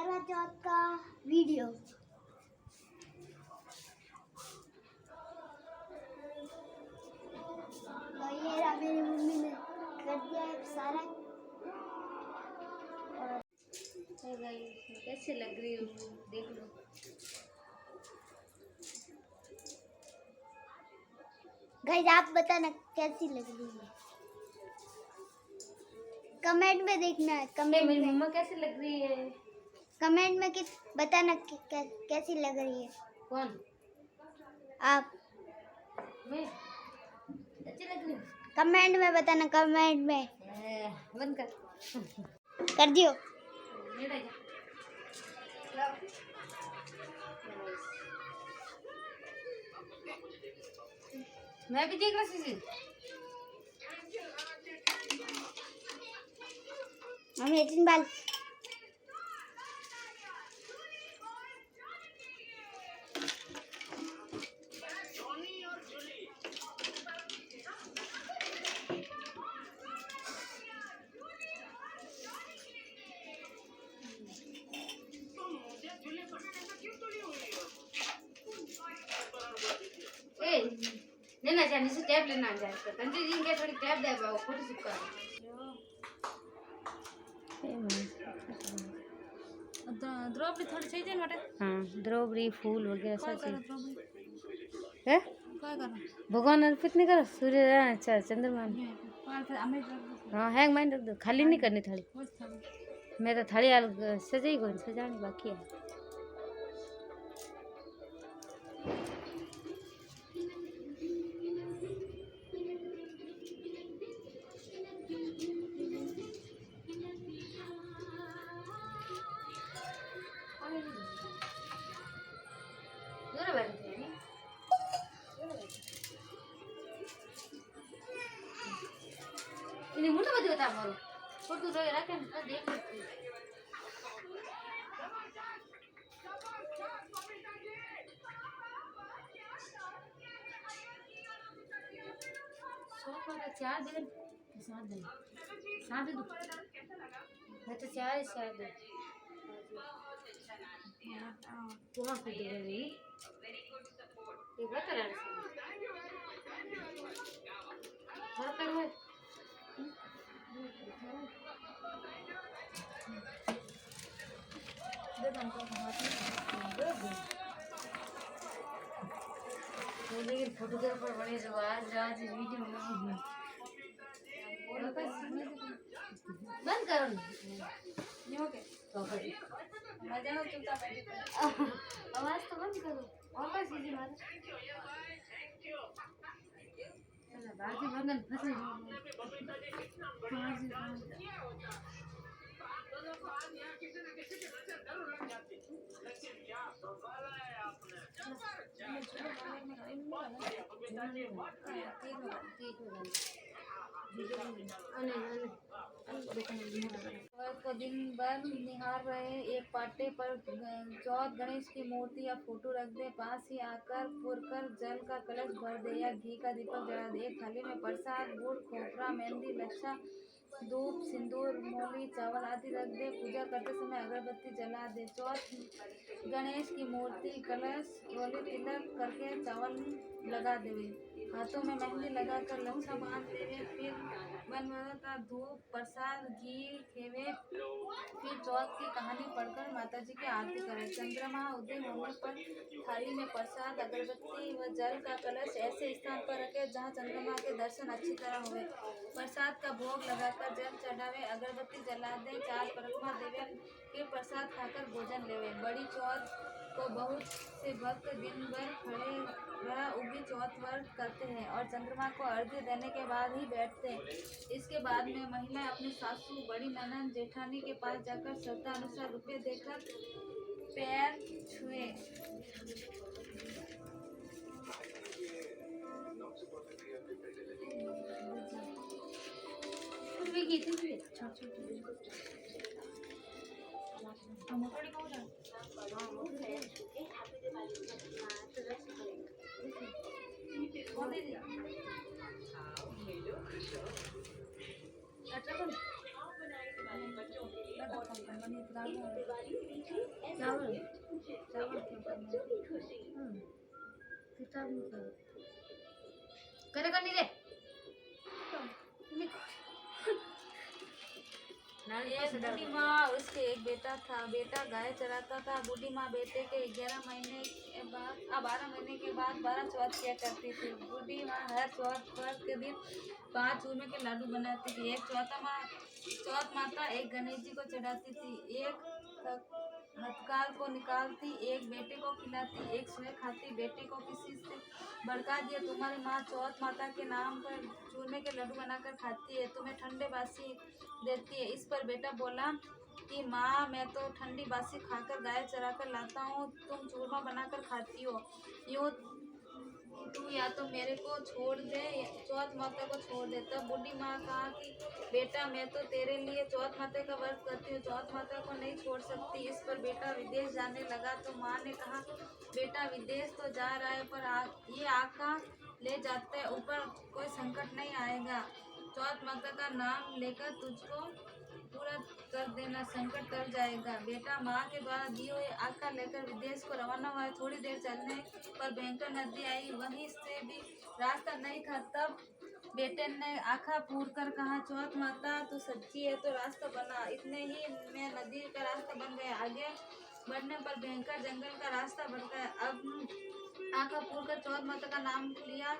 करवा चौथ का वीडियो। तो ये रहा, मेरी मम्मी ने कर दिया है सारा। और कैसे लग रही हूँ देख लो। गाइस आप बताना कैसी लग रही है, कमेंट में देखना है। कमेंट मेरी में मम्मा कैसे लग रही है, कमेंट में किस बताना कैसी लग रही है। कौन आप मैं अच्छी लग रही हूँ। कमेंट में बताना, कमेंट में। बंद कर कर दियो। मैं भी देख रहा सीसी। मम्मी 18 बाल लेना चाहिए से टैब लेना जाए तो कंट्री जी के थोड़ी टैब दे बाबू फोटो चिपका द्रौपदी थोड़ी चाहिए मटे। हाँ द्रौपदी फूल वगैरह सब चीज है। भगवान अर्पित नहीं करो सूर्य। अच्छा चंद्रमा। हाँ हैंग माइन रख दो, खाली नहीं करनी थाली। मैं तो थाली सजाई कोई सजानी बाकी है। ini mudah betul tak baru foto roy rakan kita देख सकते हैं। सोफा का चार दे साथ दे दो मैं तो चार दे वहाँ पे दे रही ये बता रहा है घर पे है। लेकिन फोटोग्राफर बने जो आज वीडियो में बंद करो आवाज तो बंद करो वापस कीजिए मारो बाजी बंधन फंसे को दिन भर निहार रहे एक पाटे पर चौथ गणेश की मूर्ति या फोटो रख दे, पास ही आकर पुरकर जल का कलश भर दे या घी का दीपक जला दे। एक थाली में प्रसाद गुड़ खोपरा मेहंदी लच्छा धूप सिंदूर मूली चावल आदि रख दे। पूजा करते समय अगरबत्ती जला दे। चौथ गणेश की मूर्ति कलश रोली तिलक करके चावल लगा देवे, हाथों में मेहंदी लगाकर लच्छा बांध देवे। फिर बनवाता धूप प्रसाद घी खेवे। फिर चौथ की कहानी पढ़कर माता जी की आरती करें। चंद्रमा उदय होने पर थाली में प्रसाद अगरबत्ती व जल का कलश ऐसे स्थान पर रखे जहाँ चंद्रमा के दर्शन अच्छी तरह हुए। प्रसाद का भोग लगाकर जल चढ़ावे, अगरबत्ती जला दे, चार परिक्रमा देवे। फिर प्रसाद खाकर भोजन लेवे। बड़ी चौथ को बहुत से भक्त दिन भर खड़े रह उगी चौथ व्रत करते हैं और चंद्रमा को अर्घ्य देने के बाद ही बैठते हैं। इसके बाद में महिलाएं अपनी सासू बड़ी ननद जेठानी के पास जाकर श्रद्धा अनुसार रुपये देकर पैर छुए। चावल चावल क्यों करना किताब नहीं करे करनी रे एक बूढ़ी माँ उसके एक बेटा था। बेटा गाय चराता था। बूढ़ी माँ बेटे के 11 महीने के बाद 12 महीने के बाद 12 चौथ किया करती थी। बूढ़ी माँ हर चौथ के दिन 5 चूरमे के लाडू बनाती थी। एक चौथ माता एक गणेश जी को चढ़ाती थी, एक हथकार को निकालती, एक बेटे को खिलाती, एक स्वयं खाती। बेटे को किसी से भड़का दिया, तुम्हारी माँ चौथ माता के नाम पर चूरमे के लड्डू बनाकर खाती है, तुम्हें ठंडे बासी देती है। इस पर बेटा बोला कि माँ मैं तो ठंडी बासी खाकर गाय चरा कर लाता हूँ, तुम चूरमा बनाकर खाती हो। यूँ तू या तो मेरे को छोड़ दे, चौथ माता को छोड़ दे। तब बूढ़ी माँ कहा कि बेटा मैं तो तेरे लिए चौथ माता का व्रत करती हूँ, चौथ माता को नहीं छोड़ सकती। इस पर बेटा विदेश जाने लगा तो माँ ने कहा बेटा विदेश तो जा रहा है पर ये आका ले जाते हैं, ऊपर कोई संकट नहीं आएगा। चौथ माता का नाम लेकर तुझको पूरा कर देना, संकट टल जाएगा। बेटा माँ के द्वारा दिए हुए आका लेकर विदेश को रवाना हुआ। थोड़ी देर चलने पर भयंकर नदी आई, वहीं से भी रास्ता नहीं था। तब बेटे ने आँखा फूट कर कहा चौथ माता तो सच्ची है तो रास्ता बना। इतने ही में नदी का रास्ता बन गया। आगे बढ़ने पर भयंकर जंगल का रास्ता बन गया। अब आँखा फूट कर चौथ माता का नाम लिया,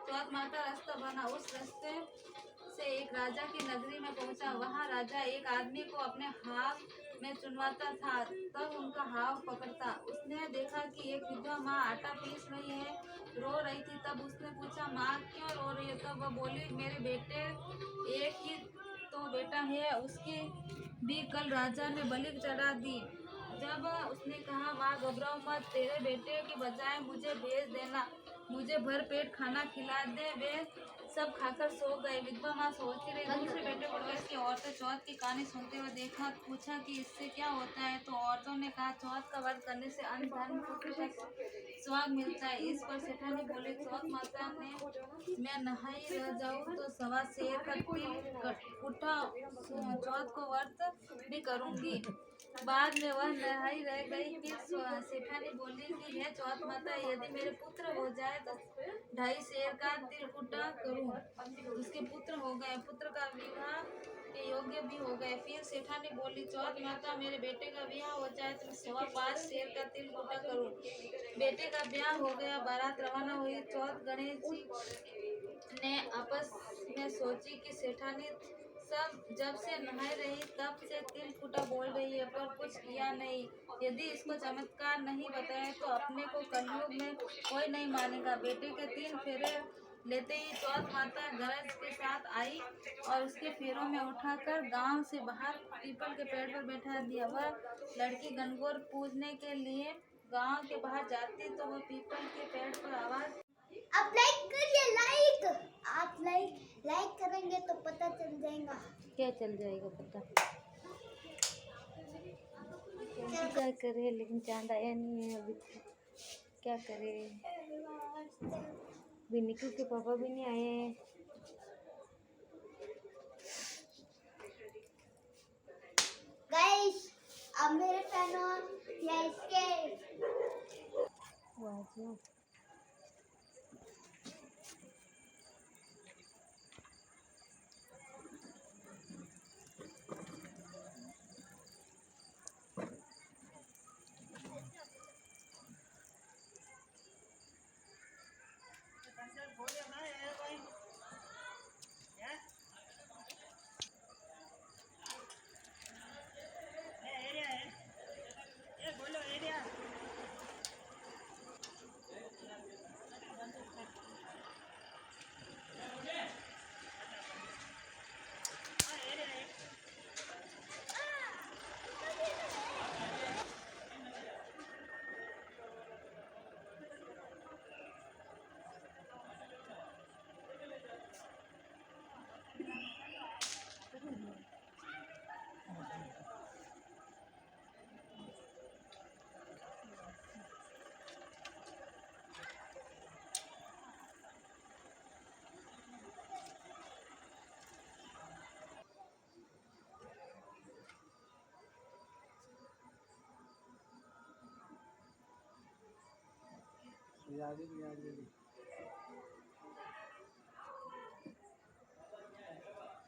चौथ माता रास्ता बना। उस रास्ते से एक राजा की नगरी में पहुंचा। वहां राजा एक आदमी को अपने हाथ में चुनवाता था, तब उनका हाव पकड़ता। उसने देखा कि एक विधवा माँ आटा पीस रही है, रो रही थी। तब उसने पूछा माँ क्यों रो रही है? तब वह बोली मेरे बेटे एक ही तो बेटा है, उसकी भी कल राजा ने बलि चढ़ा दी। जब उसने कहा माँ घबराओ मत, तेरे बेटे की बजाय मुझे भेज देना, मुझे भर पेट खाना खिला दे। वे सब खाकर सो गए। विधवा माँ सोचती रही। दूसरे बेटे को रोज की औरतें चौथ की कहानी सुनते हुए देखा, पूछा कि इससे क्या होता है? तो औरतों ने कहा चौथ का व्रत करने से अन्न धन पुत्र का स्वाग मिलता है। इस पर सेठानी बोली चौथ माता ने मैं नहाई रह जाऊँ तो सवा शेर का तिल कुटा चौथ को व्रत भी करूँगी। बाद में वह नहाई रह गई। फिर सेठानी बोली कि हे चौथ माता यदि मेरे पुत्र हो जाए तो 2.5 शेर का तिलकुटा करूं। उसके पुत्र हो गए, पुत्र का विवाह के योग्य भी हो गए। फिर सेठानी बोली चौथ माता मेरे बेटे का ब्याह हो जाए तो 5.25 शेर का तिलकुटा करूं। बेटे का ब्याह हो गया, बारात रवाना हुई। चौथ गणेश जी ने आपस में सोची कि सेठानी सब जब से नहाई रही तब से तिलकुटा बोल रही है पर कुछ किया नहीं। यदि इसको चमत्कार नहीं बताया तो अपने को कलयुग में कोई नहीं मानेगा। बेटे के 3 फेरे लेते ही चौथ माता गरज के साथ आई और उसके फेरों में उठाकर गांव से बाहर पीपल के पेड़ पर बैठा दिया। वह लड़की गणगौर पूजने के लिए गांव के बाहर जाती तो वह पीपल के पेड़ पर आवाज आप लाइक करिए, लाइक आप लाइक करेंगे तो पता चल जाएगा। क्या चल जाएगा पता? क्या करे लेकिन चांद आया नहीं है अभी तक। क्या करे? अभी निकल के पापा भी नहीं आए हैं। गाइस अब मेरे फैन या इसके वाह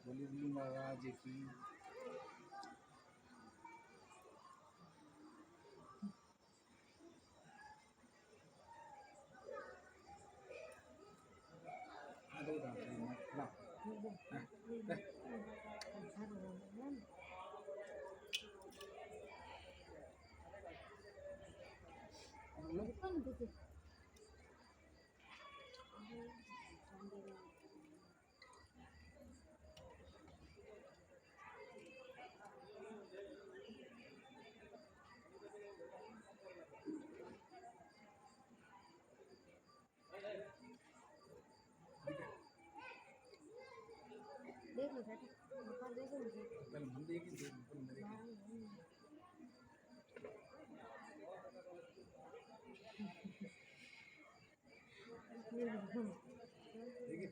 बोली महाराज की देखो बेटा पापा देखो मुझे कल मंदिर की मेरे देखिए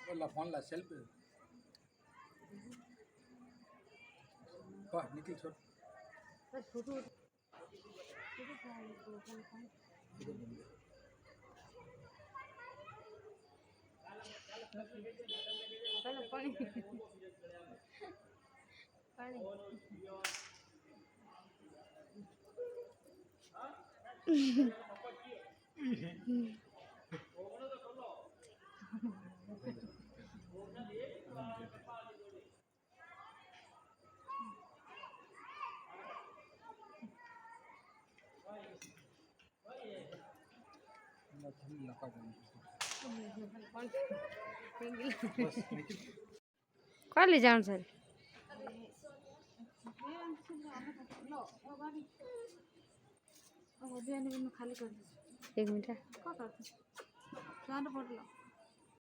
बोला फोन ला सेल्फी वाह निकल छोड़ बस फोटो फोटो चाहिए तो इधर बंद पहले पानी पानी लगा बस निकल कौन ले जाऊँ सर खाली कर 1 मिनट क्या करते